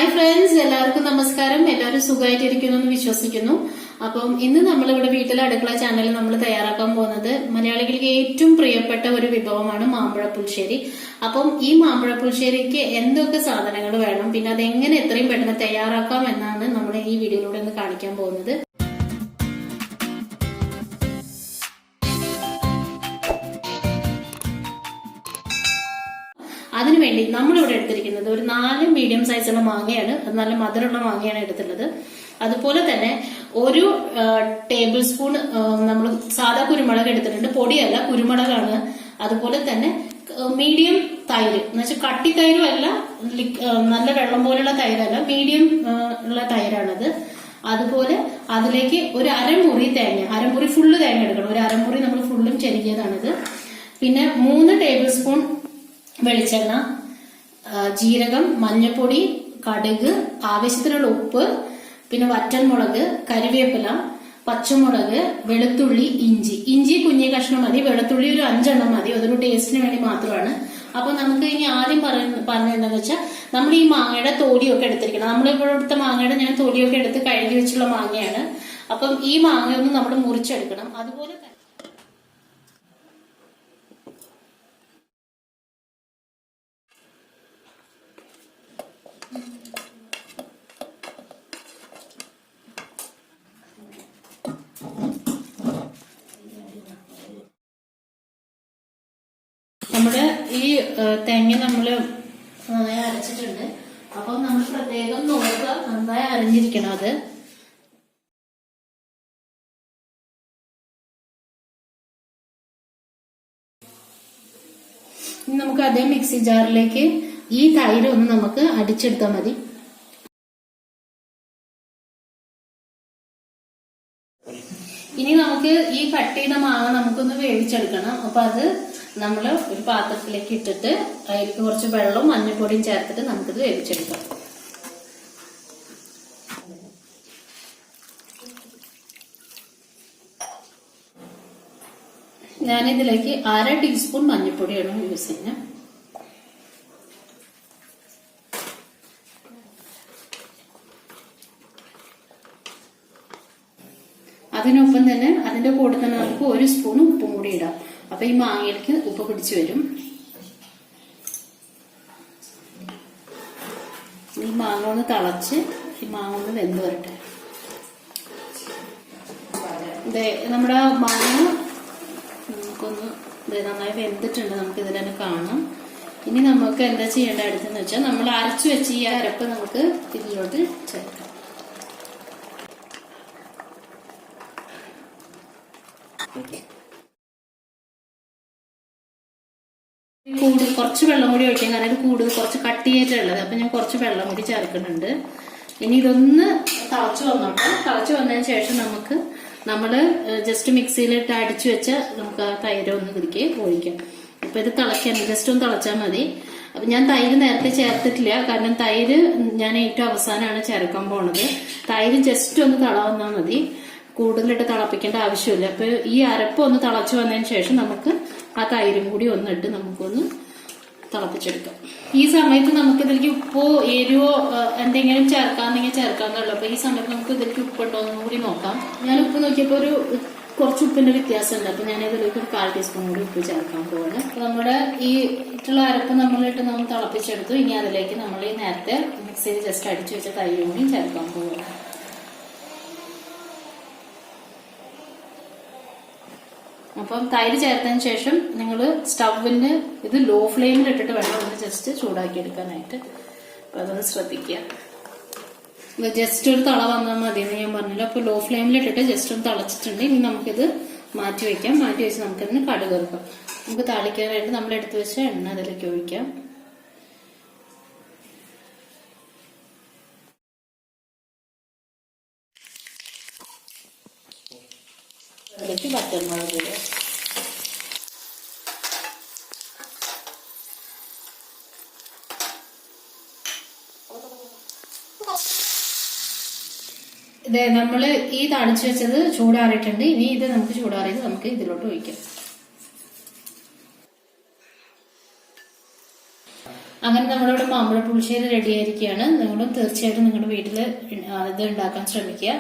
Hi friends, എല്ലാവർക്കും നമസ്കാരം. എല്ലാവരും സുഖമായിട്ടിരിക്കുന്നു എന്ന് വിശ്വസിക്കുന്നു. അപ്പം ഇന്ന് നമ്മളിവിടെ വീട്ടിലെ അടുക്കള ചാനലിൽ നമ്മൾ തയ്യാറാക്കാൻ പോകുന്നത് മലയാളികൾക്ക് ഏറ്റവും പ്രിയപ്പെട്ട ഒരു വിഭവമാണ് മാമ്പഴ പുളിശ്ശേരി. അപ്പം ഈ മാമ്പഴ പുളിശ്ശേരിക്ക് എന്തൊക്കെ സാധനങ്ങൾ വേണം, പിന്നെ അത് എങ്ങനെ എത്രയും പെട്ടെന്ന് തയ്യാറാക്കാം എന്നാണ് നമ്മൾ ഈ വീഡിയോയിലൂടെ ഒന്ന് കാണിക്കാൻ പോകുന്നത്. അതിനുവേണ്ടി നമ്മളിവിടെ എടുത്തിരിക്കുന്നത് ഒരു 4 മീഡിയം സൈസുള്ള മാങ്ങയാണ്. അത് നല്ല മധുരമുള്ള മാങ്ങയാണ് എടുത്തിട്ടുള്ളത്. അതുപോലെ തന്നെ ഒരു ടേബിൾ സ്പൂൺ നമ്മൾ സാധാ കുരുമുളക് എടുത്തിട്ടുണ്ട്, പൊടിയല്ല കുരുമുളകാണ്. അതുപോലെ തന്നെ മീഡിയം തൈര് എന്ന് വെച്ചാൽ കട്ടി തൈരും അല്ല, നല്ല വെള്ളം പോലുള്ള തൈരല്ല, മീഡിയം ഉള്ള തൈരാണത്. അതുപോലെ അതിലേക്ക് ഒരു അരമുറി തേങ്ങ, അരമുറി ഫുള്ള് തേങ്ങ എടുക്കണം, ഒരു അരമുറി നമ്മൾ ഫുള്ളും ചെരുകിയതാണിത്. പിന്നെ 3 ടേബിൾ സ്പൂൺ വെളിച്ചെണ്ണ, ജീരകം, മഞ്ഞൾപ്പൊടി, കടുക്, ആവശ്യത്തിനുള്ള ഉപ്പ്, പിന്നെ വറ്റൽമുളക്, കരിവേപ്പില, പച്ചമുളക്, വെളുത്തുള്ളി, ഇഞ്ചി കുഞ്ഞി കഷ്ണം മതി, വെളുത്തുള്ളി ഒരു 5 എണ്ണം മതി, അതൊരു ടേസ്റ്റിന് വേണ്ടി മാത്രമാണ്. അപ്പൊ നമുക്ക് ഇനി ആദ്യം പറഞ്ഞതെന്താന്ന് വെച്ചാൽ നമ്മൾ ഈ മാങ്ങയുടെ തോലിയൊക്കെ എടുത്തിരിക്കണം. നമ്മളിവിടെ എടുത്ത മാങ്ങയുടെ ഞാൻ തോലിയൊക്കെ എടുത്ത് കഴുകി വെച്ചുള്ള മാങ്ങയാണ്. അപ്പം ഈ മാങ്ങയൊന്നും നമ്മൾ മുറിച്ചെടുക്കണം. അതുപോലെ തന്നെ നമ്മുടെ ഈ തേങ്ങ നമ്മള് നന്നായി അരച്ചിട്ടുണ്ട്. അപ്പൊ നമ്മൾ പ്രത്യേകം നോക്കുക, നന്നായി അരിഞ്ഞിരിക്കണം അത്. ഇനി നമുക്ക് അതേ മിക്സി ജാറിലേക്ക് ഈ തൈര് ഒന്ന് നമുക്ക് അടിച്ചെടുത്താൽ മതി. ഇനി നമുക്ക് ഈ കട്ട് ചെയ്ത മാങ്ങ നമുക്കൊന്ന് വേവിച്ചെടുക്കണം. അപ്പൊ അത് നമ്മൾ ഒരു പാത്രത്തിലേക്ക് ഇട്ടിട്ട് അതിലേക്ക് കുറച്ച് വെള്ളവും മഞ്ഞൾപ്പൊടിയും ചേർത്തിട്ട് നമുക്കിത് വേവിച്ചെടുക്കാം. ഞാനിതിലേക്ക് 1/2 ടീസ്പൂൺ മഞ്ഞൾപ്പൊടിയാണ് യൂസ് ചെയ്യുന്നത്. അതിനൊപ്പം തന്നെ അതിന്റെ കൂടെ തന്നെ നമുക്ക് 1 സ്പൂൺ ഉപ്പും കൂടി ഇടാം. അപ്പൊ ഈ മാങ്ങയിലേക്ക് ഉപ്പ് പിടിച്ചു വരും. ഈ മാങ്ങ ഒന്ന് തിളച്ച് ഈ മാങ്ങ ഒന്ന് വെന്ത് വരട്ടെ. നമ്മുടെ മാങ്ങ നമുക്കൊന്ന് നന്നായി വെന്തിട്ടുണ്ട്, നമുക്ക് ഇതിൽ തന്നെ കാണാം. ഇനി നമുക്ക് എന്താ ചെയ്യേണ്ട അടുത്തെന്ന് വെച്ചാൽ നമ്മൾ അരച്ചു വെച്ച് ഈ അരപ്പ് നമുക്ക് ഇതിലോട്ട് ചേർക്കാം. കുറച്ച് വെള്ളം കൂടി ഒഴിക്കാൻ, കാരണം ഇത് കൂടുതൽ കുറച്ച് കട്ടിയായിട്ടുള്ളത്. അപ്പൊ ഞാൻ കുറച്ച് വെള്ളം കൂടി ചേർക്കുന്നുണ്ട്. ഇനി ഇതൊന്ന് തിളച്ചു വന്നോട്ടെ. തിളച്ചു വന്നതിന് ശേഷം നമ്മള് ജസ്റ്റ് മിക്സിയിലിട്ട് അടിച്ചു വെച്ച നമുക്ക് ആ തൈര് ഒന്ന് ഇതിലേക്ക് ഒഴിക്കാം. അപ്പൊ ഇത് തിളക്കാൻ ജസ്റ്റ് ഒന്ന് തിളച്ചാൽ മതി. അപ്പൊ ഞാൻ തൈര് നേരത്തെ ചേർത്തിട്ടില്ല, കാരണം തൈര് ഞാൻ ഏറ്റവും അവസാനമാണ് ചേർക്കാൻ പോണത്. തൈര് ജസ്റ്റ് ഒന്ന് തിളവന്നാൽ മതി, കൂടുതലിട്ട് തിളപ്പിക്കേണ്ട ആവശ്യമില്ല. അപ്പൊ ഈ അരപ്പ് ഒന്ന് തിളച്ചു വന്നതിന് ശേഷം നമുക്ക് ആ തൈരും കൂടി ഒന്നിട്ട് നമുക്കൊന്ന് തിളപ്പിച്ചെടുക്കാം. ഈ സമയത്ത് നമുക്ക് ഇതിലേക്ക് ഉപ്പോ എരിവോ എന്തെങ്കിലും ചേർക്കാന്നെങ്കിൽ ചേർക്കാന്നുള്ളൂ. അപ്പൊ ഈ സമയത്ത് നമുക്ക് ഇതിലേക്ക് ഉപ്പുണ്ടോ എന്നും കൂടി നോക്കാം. ഞാൻ ഉപ്പ് നോക്കിയപ്പോൾ കുറച്ച് ഉപ്പിന്റെ വ്യത്യാസമുണ്ട്. അപ്പൊ ഞാൻ ഇതിലേക്ക് ഒരു 1/4 ടീസ്പൂൺ കൂടി ഉപ്പ് ചേർക്കാൻ പോകുന്നത്. അപ്പൊ നമ്മുടെ ഈ ഇട്ടുള്ള അരപ്പ് നമ്മളിട്ട് നമ്മൾ തിളപ്പിച്ചെടുത്തു. ഇനി അതിലേക്ക് നമ്മൾ ഈ നേരത്തെ മിക്സിയിൽ ജസ്റ്റ് അടിച്ചു വെച്ച തൈരും കൂടി ചേർക്കാൻ പോകുന്നത്. അപ്പം തൈര് ചേർത്തതിന് ശേഷം നിങ്ങൾ സ്റ്റവിന് ഇത് ലോ ഫ്ലെയിമിൽ ഇട്ടിട്ട് വേണം ഒന്ന് ജസ്റ്റ് ചൂടാക്കി എടുക്കാനായിട്ട്. അപ്പൊ അതൊന്ന് ശ്രദ്ധിക്കുക. ജസ്റ്റ് ഒരു തള വന്നാൽ മതി എന്ന് ഞാൻ പറഞ്ഞല്ലോ. അപ്പൊ ലോ ഫ്ലെയിമിൽ ഇട്ടിട്ട് ജസ്റ്റ് ഒന്ന് തിളച്ചിട്ടുണ്ട്. ഇനി നമുക്കിത് മാറ്റി വെക്കാം. മാറ്റി വെച്ച് നമുക്കതിന് കടുക് ഇറക്കാം. നമുക്ക് താളിക്കാനായിട്ട് നമ്മൾ എടുത്തു വെച്ച എണ്ണ അതിലേക്ക് ഒഴിക്കാം. അതിലേക്ക് വറ്റൽമുളക് ഇടുക. ഇത് നമ്മള് ഈ തളിച്ചു വെച്ചത് ചൂടാറിയിട്ടുണ്ട്. ഇനി ഇത് നമുക്ക് ചൂടാറിയത് നമുക്ക് ഇതിലോട്ട് ഒഴിക്കാം. അങ്ങനെ നമ്മളിവിടെ മാമ്പഴ പുളിശ്ശേരി റെഡി ആയിരിക്കുകയാണ്. നിങ്ങളും തീർച്ചയായിട്ടും നിങ്ങളുടെ വീട്ടിൽ ഇത് ഉണ്ടാക്കാൻ ശ്രമിക്കുക.